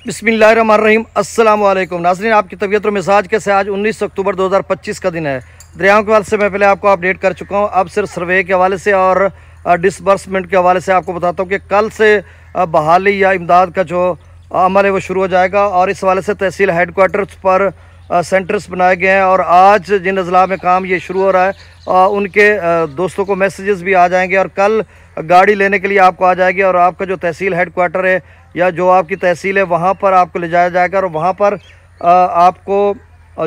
बिस्मिल्लाहिर्रहमानिर्रहीम। अस्सलाम वालेकुम नाज़रीन, आपकी तबीयत और मिजाज कैसे? आज 19 अक्टूबर 2025 का दिन है। दरियाओं के हवाले से मैं पहले आपको अपडेट कर चुका हूँ। अब सिर्फ सर्वे के हवाले से और डिसबर्समेंट के हवाले से आपको बताता हूँ कि कल से बहाली या इमदाद का जो अमल है वो शुरू हो जाएगा। और इस हवाले से तहसील हेडकोार्टर्स पर सेंटर्स बनाए गए हैं और आज जिन अजला में काम ये शुरू हो रहा है उनके दोस्तों को मैसेजेस भी आ जाएंगे और कल गाड़ी लेने के लिए आपको आ जाएगी और आपका जो तहसील हेडकोार्टर है या जो आपकी तहसील है वहाँ पर आपको ले जाया जाएगा और वहाँ पर आपको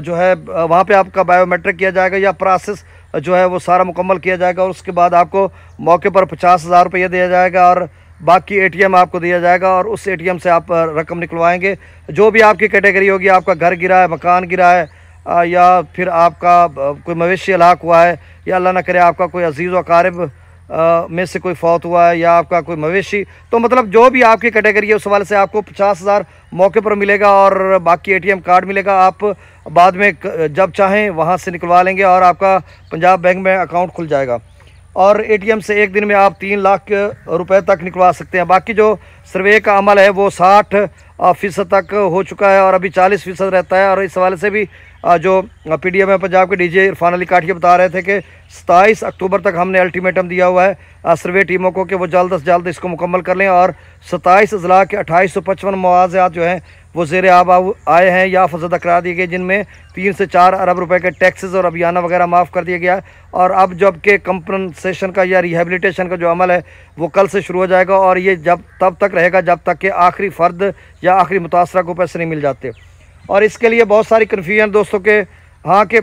जो है वहाँ पे आपका बायोमेट्रिक किया जाएगा या प्रोसेस जो है वो सारा मुकम्मल किया जाएगा और उसके बाद आपको मौके पर 50,000 रुपये दिया जाएगा और बाकी एटीएम आपको दिया जाएगा और उस एटीएम से आप रकम निकलवाएंगे। जो भी आपकी कैटेगरी होगी, आपका घर गिरा है, मकान गिरा है या फिर आपका कोई मवेशी हलाक हुआ है या अल्लाह ना करे आपका कोई अजीज़ व अकारिब में से कोई फौत हुआ है या आपका कोई मवेशी, तो मतलब जो भी आपकी कैटेगरी है उस हवाले से आपको 50,000 मौके पर मिलेगा और बाकी एटीएम कार्ड मिलेगा। आप बाद में जब चाहें वहाँ से निकलवा लेंगे और आपका पंजाब बैंक में अकाउंट खुल जाएगा और एटीएम से एक दिन में आप 3 लाख रुपए तक निकलवा सकते हैं। बाकी जो सर्वे का अमल है वो 60% तक हो चुका है और अभी 40% रहता है। और इस हवाले से भी जो पीडीएम में पंजाब के डीजे इरफान अली काठिया बता रहे थे कि 27 अक्टूबर तक हमने अल्टीमेटम दिया हुआ है सर्वे टीमों को कि वो जल्द से जल्द इसको मुकम्मल कर लें और 27 अजला के 2855 मुआवज़ात जो हैं वो ज़ेर आब आए हैं या फजदा करार दिए गए, जिनमें 3 से 4 अरब रुपए के टैक्सेस और अभियाना वगैरह माफ़ कर दिया गया है। और अब जबकि कंपनसेशन का या रिहेबिलिटेशन का जो अमल है वो कल से शुरू हो जाएगा और ये जब तब तक रहेगा जब तक कि आखिरी फ़र्द या आखिरी मुतासरा को पैसे नहीं मिल जाते। और इसके लिए बहुत सारी कन्फ्यूजन दोस्तों के हाँ कि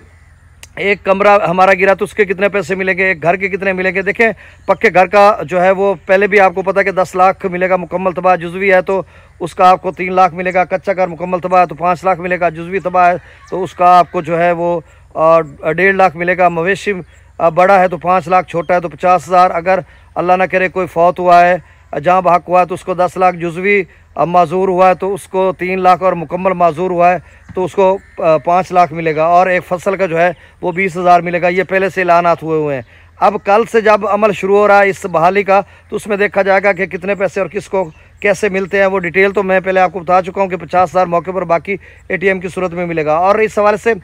एक कमरा हमारा गिरा तो उसके कितने पैसे मिलेंगे, एक घर के कितने मिलेंगे। देखें, पक्के घर का जो है वो पहले भी आपको पता है कि 10 लाख मिलेगा मुकम्मल तबाह, जुज़वी है तो उसका आपको 3 लाख मिलेगा। कच्चा घर मुकम्मल तबाह है तो 5 लाख मिलेगा, जुज़वी तबाह है तो उसका आपको जो है वो 1.5 लाख मिलेगा। मवेशी बड़ा है तो 5 लाख, छोटा है तो 50,000। अगर अल्लाह ना करे कोई फौत हुआ है, जहाँ बहक हुआ है तो उसको 10 लाख, जुज़वी माजूर हुआ है तो उसको 3 लाख और मुकम्मल माजूर हुआ है तो उसको 5 लाख मिलेगा और एक फसल का जो है वो 20,000 मिलेगा। ये पहले से ऐलानात हुए हैं। अब कल से जब अमल शुरू हो रहा है इस बहाली का तो उसमें देखा जाएगा कि कितने पैसे और किसको कैसे मिलते हैं। वो डिटेल तो मैं पहले आपको बता चुका हूँ कि 50,000 मौके पर, बाकी एटीएम की सूरत में मिलेगा। और इस हवाले से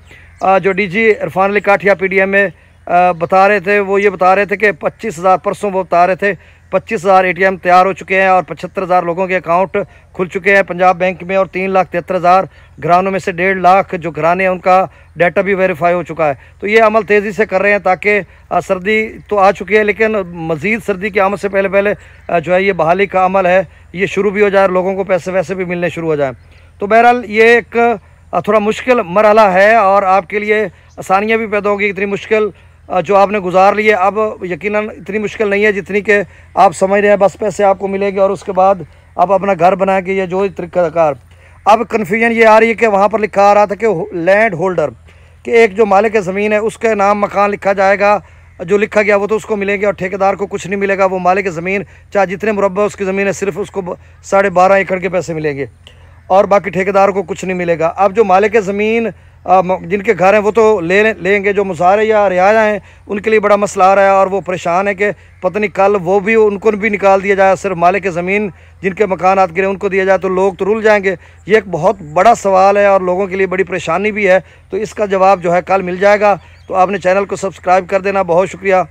जो डीजी इरफान अली काठिया पीडीएम में बता रहे थे वो ये बता रहे थे कि 25,000 परसों वो बता रहे थे 25,000 एटीएम तैयार हो चुके हैं और 75,000 लोगों के अकाउंट खुल चुके हैं पंजाब बैंक में और 3,73,000 घरानों में से 1.5 लाख जो घराने हैं उनका डाटा भी वेरीफाई हो चुका है। तो ये अमल तेज़ी से कर रहे हैं ताकि सर्दी तो आ चुकी है लेकिन मज़ीद सर्दी की आमद से पहले पहले जो है ये बहाली का अमल है ये शुरू भी हो जाए और लोगों को पैसे वैसे भी मिलने शुरू हो जाए। तो बहरहाल ये एक थोड़ा मुश्किल मरहला है और आपके लिए आसानियाँ भी पैदा होगी। इतनी मुश्किल जो आपने गुजार ली है अब यकीनन इतनी मुश्किल नहीं है जितनी कि आप समझ रहे हैं। बस पैसे आपको मिलेंगे और उसके बाद आप अपना घर बना के ये जो तरीक़ाकार। अब कन्फ्यूजन ये आ रही है कि वहाँ पर लिखा आ रहा था कि लैंड होल्डर कि एक जो मालिक ज़मीन है उसके नाम मकान लिखा जाएगा, जो लिखा गया वो तो उसको मिलेंगे और ठेकेदार को कुछ नहीं मिलेगा। वो मालिक ज़मीन चाहे जितने मुरब्बा उसकी ज़मीन है सिर्फ उसको 12.5 एकड़ के पैसे मिलेंगे और बाकी ठेकेदार को कुछ नहीं मिलेगा। अब जो मालिक ज़मीन जिनके घर हैं वो तो लेंगे, जो मुसारे या रियाया हैं उनके लिए बड़ा मसला आ रहा है और वो परेशान है कि पता नहीं कल वो भी उनको भी निकाल दिया जाए, सिर्फ मालिक ज़मीन जिनके मकानात गिरे उनको दिया जाए तो लोग तो रुल जाएंगे। ये एक बहुत बड़ा सवाल है और लोगों के लिए बड़ी परेशानी भी है। तो इसका जवाब जो है कल मिल जाएगा। तो आपने चैनल को सब्सक्राइब कर देना। बहुत शुक्रिया।